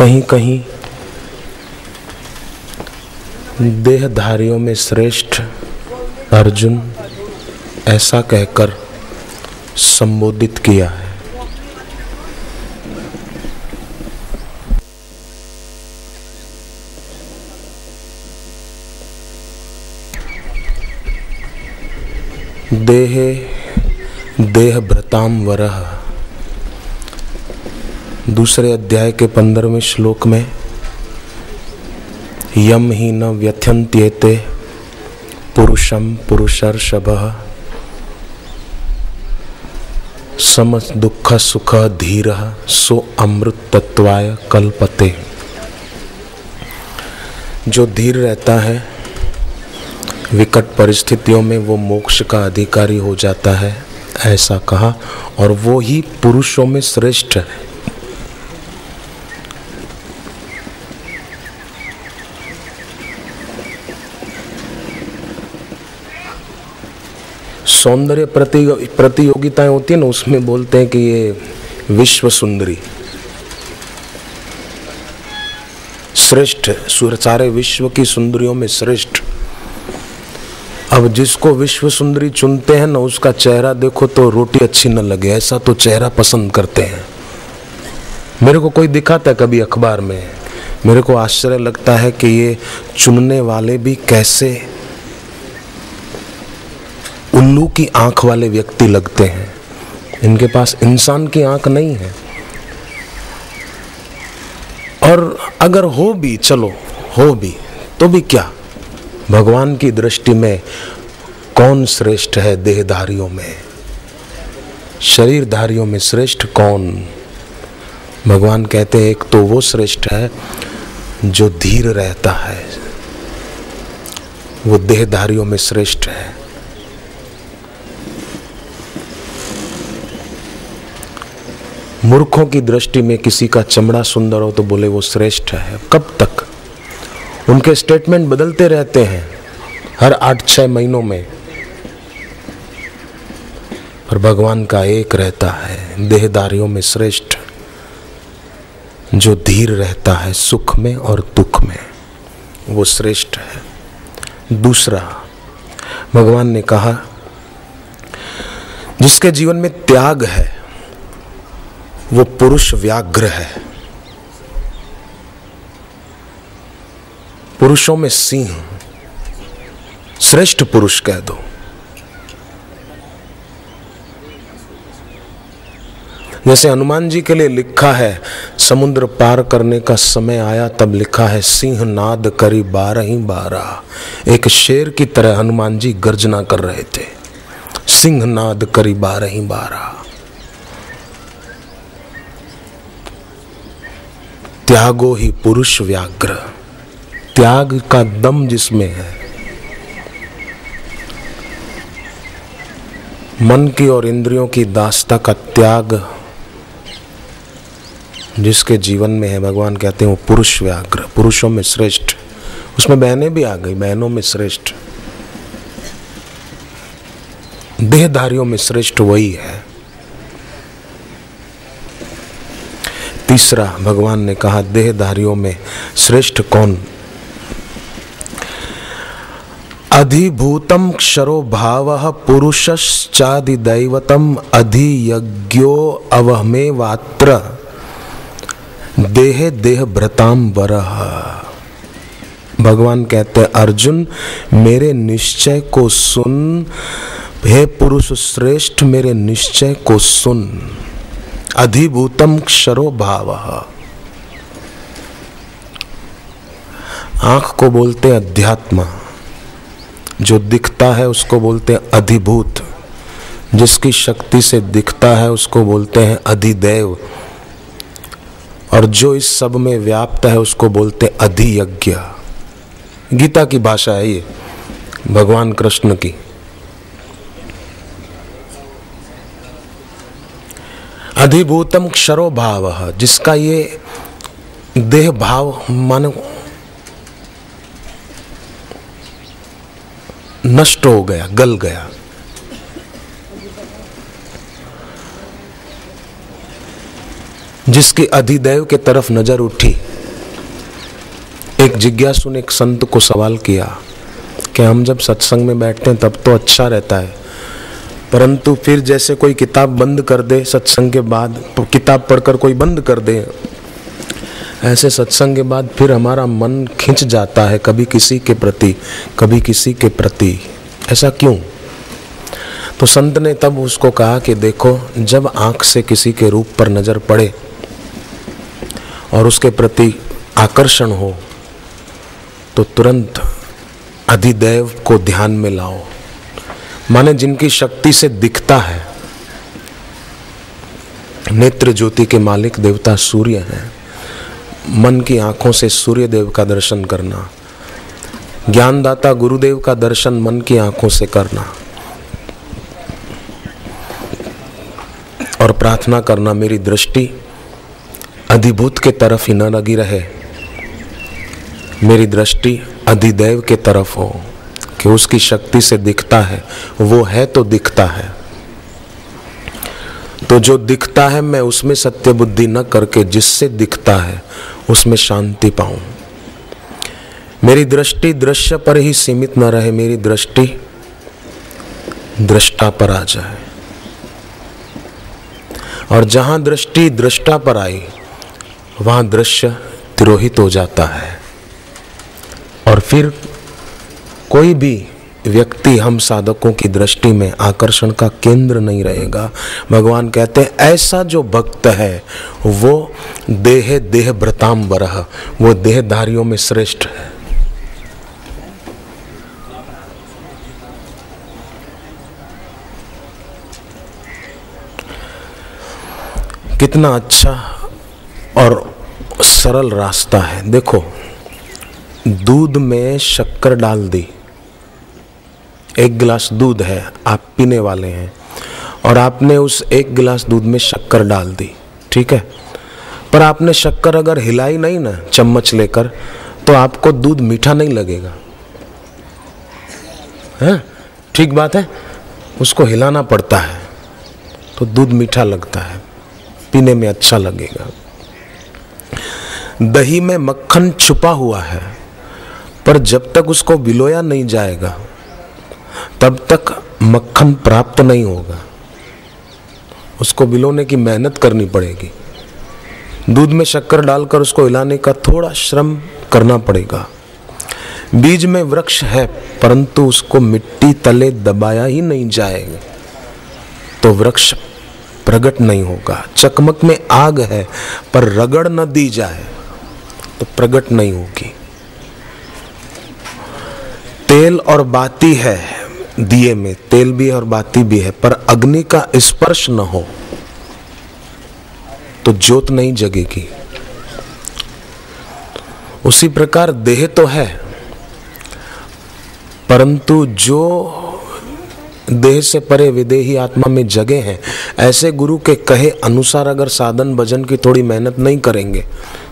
कहीं कहीं देहधारियों में श्रेष्ठ अर्जुन ऐसा कहकर संबोधित किया है। देहे देह भृताम वरः, दूसरे अध्याय के 15वें श्लोक में यम ही न व्यथ्यन्त्येते पुरुषम पुरुषर्षभः सम दुख सुख धीरः सो अमृत तत्वाय कल्पते। जो धीर रहता है विकट परिस्थितियों में वो मोक्ष का अधिकारी हो जाता है, ऐसा कहा। और वो ही पुरुषों में श्रेष्ठ है। सौंदर्य प्रतियोगिताएं होती है ना, उसमें बोलते हैं कि ये विश्व सुंदरी श्रेष्ठ, सारे विश्व की सुंदरियों में श्रेष्ठ। अब जिसको विश्व सुंदरी चुनते हैं ना, उसका चेहरा देखो तो रोटी अच्छी न लगे, ऐसा तो चेहरा पसंद करते हैं। मेरे को कोई दिखाता है कभी अखबार में, मेरे को आश्चर्य लगता है कि ये चुनने वाले भी कैसे उल्लू की आंख वाले व्यक्ति लगते हैं। इनके पास इंसान की आंख नहीं है। और अगर हो भी, चलो हो भी तो भी क्या, भगवान की दृष्टि में कौन श्रेष्ठ है? देहधारियों में, शरीरधारियों में श्रेष्ठ कौन? भगवान कहते हैं एक तो वो श्रेष्ठ है जो धीर रहता है, वो देहधारियों में श्रेष्ठ है। मूर्खों की दृष्टि में किसी का चमड़ा सुंदर हो तो बोले वो श्रेष्ठ है। कब तक? उनके स्टेटमेंट बदलते रहते हैं हर 8-6 महीनों में, पर भगवान का एक रहता है, देहधारियों में श्रेष्ठ, जो धीर रहता है सुख में और दुख में, वो श्रेष्ठ है। दूसरा, भगवान ने कहा जिसके जीवन में त्याग है वो पुरुष व्याघ्र है। पुरुषों में सिंह, श्रेष्ठ पुरुष कह दो। जैसे हनुमान जी के लिए लिखा है समुद्र पार करने का समय आया, तब लिखा है सिंह नाद करी 12 एक शेर की तरह हनुमान जी गर्जना कर रहे थे। सिंह नाद करी 12 त्यागो ही पुरुष व्याघ्र, त्याग का दम जिसमें है, मन की और इंद्रियों की दासता का त्याग जिसके जीवन में है, भगवान कहते हैं वो पुरुष व्याघ्र, पुरुषों में श्रेष्ठ। उसमें बहनें भी आ गई, बहनों में श्रेष्ठ, देहधारियों में श्रेष्ठ वही है। तीसरा, भगवान ने कहा देहधारियों में श्रेष्ठ कौन? अधिभूतम क्षरो भावः पुरुषश्चादि दैवतम अधियज्ञो अवहमेवात्र देहे देह भृताम वरः। भगवान कहते हैं अर्जुन मेरे निश्चय को सुन, हे पुरुष श्रेष्ठ मेरे निश्चय को सुन। अधिभूतम क्षरो भावः, आंख को बोलते हैं अध्यात्म, जो दिखता है उसको बोलते हैं अधिभूत, जिसकी शक्ति से दिखता है उसको बोलते हैं अधिदेव, और जो इस सब में व्याप्त है उसको बोलते हैं अधियज्ञ। गीता की भाषा है ये, भगवान कृष्ण की। अधिभूतम क्षरो भावः, जिसका ये देह भाव मानो नष्ट हो गया, गल गया। जिसकी अधिदेव के तरफ नजर उठी, एक जिज्ञासु ने एक संत को सवाल किया कि हम जब सत्संग में बैठते हैं तब तो अच्छा रहता है, परंतु फिर जैसे कोई किताब बंद कर दे सत्संग के बाद, किताब पढ़कर कोई बंद कर दे, ऐसे सत्संग के बाद फिर हमारा मन खिंच जाता है कभी किसी के प्रति कभी किसी के प्रति, ऐसा क्यों? तो संत ने तब उसको कहा कि देखो, जब आंख से किसी के रूप पर नजर पड़े और उसके प्रति आकर्षण हो तो तुरंत अधिदैव को ध्यान में लाओ। माने जिनकी शक्ति से दिखता है, नेत्र ज्योति के मालिक देवता सूर्य हैं, मन की आंखों से सूर्य देव का दर्शन करना, ज्ञानदाता गुरुदेव का दर्शन मन की आंखों से करना और प्रार्थना करना मेरी दृष्टि अधिभूत के तरफ ही न लगी रहे, मेरी दृष्टि अधिदैव के तरफ हो कि उसकी शक्ति से दिखता है, वो है तो दिखता है, तो जो दिखता है मैं उसमें सत्य बुद्धि न करके जिससे दिखता है उसमें शांति पाऊं। मेरी दृष्टि दृश्य पर ही सीमित न रहे, मेरी दृष्टि दृष्टा पर आ जाए, और जहां दृष्टि दृष्टा पर आई वहां दृश्य तिरोहित हो जाता है, और फिर कोई भी व्यक्ति हम साधकों की दृष्टि में आकर्षण का केंद्र नहीं रहेगा। भगवान कहते हैं ऐसा जो भक्त है वो देह देह भ्रताम वरह, वो देहधारियों में श्रेष्ठ है। कितना अच्छा और सरल रास्ता है। देखो, दूध में शक्कर डाल दी, एक गिलास दूध है, आप पीने वाले हैं और आपने उस एक गिलास दूध में शक्कर डाल दी, ठीक है, पर आपने शक्कर अगर हिलाई नहीं ना चम्मच लेकर तो आपको दूध मीठा नहीं लगेगा, है? ठीक बात है, उसको हिलाना पड़ता है तो दूध मीठा लगता है, पीने में अच्छा लगेगा। दही में मक्खन छुपा हुआ है, पर जब तक उसको बिलोया नहीं जाएगा तब तक मक्खन प्राप्त नहीं होगा, उसको बिलोने की मेहनत करनी पड़ेगी। दूध में शक्कर डालकर उसको हिलाने का थोड़ा श्रम करना पड़ेगा। बीज में वृक्ष है परंतु उसको मिट्टी तले दबाया ही नहीं जाएगा तो वृक्ष प्रकट नहीं होगा। चकमक में आग है पर रगड़ न दी जाए तो प्रकट नहीं होगी। तेल और बाती है, दिए में तेल भी है और बाती भी है, पर अग्नि का स्पर्श न हो तो ज्योत नहीं जगेगी। उसी प्रकार देह तो है परंतु जो देह से परे विदेही आत्मा में जगे हैं, ऐसे गुरु के कहे अनुसार अगर साधन भजन की थोड़ी मेहनत नहीं करेंगे,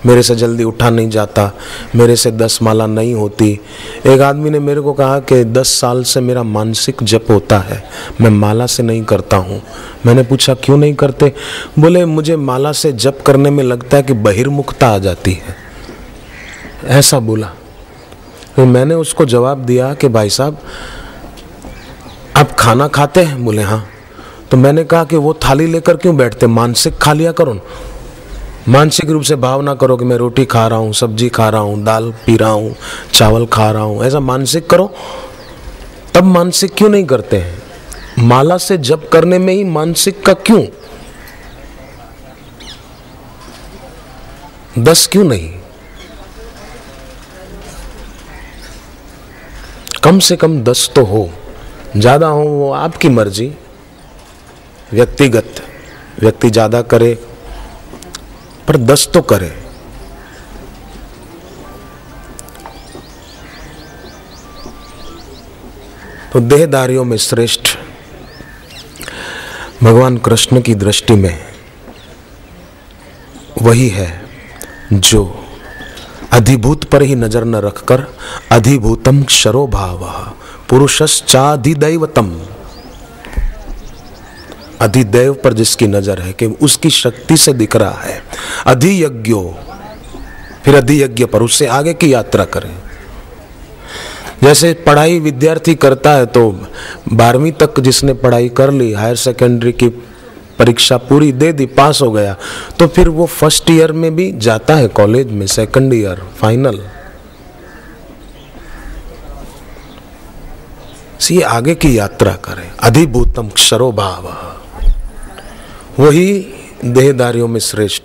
मेरे से जल्दी उठा नहीं जाता, मेरे से 10 माला नहीं होती। एक आदमी ने मेरे को कहा कि 10 साल से मेरा मानसिक जप होता है, मैं माला से नहीं करता हूँ। मैंने पूछा क्यों नहीं करते? बोले मुझे माला से जप करने में लगता है कि बहिर्मुखता आ जाती है, ऐसा बोला। तो मैंने उसको जवाब दिया कि भाई साहब आप खाना खाते हैं? बोले हाँ। तो मैंने कहा कि वो थाली लेकर क्यों बैठते, मानसिक खा लिया करो ना। मानसिक रूप से भावना करो कि मैं रोटी खा रहा हूँ, सब्जी खा रहा हूँ, दाल पी रहा हूँ, चावल खा रहा हूँ, ऐसा मानसिक करो। तब मानसिक क्यों नहीं करते हैं? माला से जप करने में ही मानसिक का क्यों? 10 क्यों नहीं? कम से कम 10 तो हो, ज्यादा हो वो आपकी मर्जी, व्यक्तिगत, व्यक्ति ज्यादा करे पर 10 तो करे। तो देहधारियों में श्रेष्ठ भगवान कृष्ण की दृष्टि में वही है जो अधिभूत पर ही नजर न रखकर अधिभूतम क्षरो भावः पुरुषश्चाधिदैवतम, अधिदैव पर जिसकी नजर है कि उसकी शक्ति से दिख रहा है। अधियज्ञो, फिर अधियज्ञ पर, उससे आगे की यात्रा करें। जैसे पढ़ाई विद्यार्थी करता है तो 12वीं तक जिसने पढ़ाई कर ली, हायर सेकेंडरी की परीक्षा पूरी दे दी, पास हो गया, तो फिर वो फर्स्ट ईयर में भी जाता है कॉलेज में, सेकंड ईयर फाइनल। ये आगे की यात्रा करें। अधिभूतम क्षरो भाव, वही देहधारियों में श्रेष्ठ।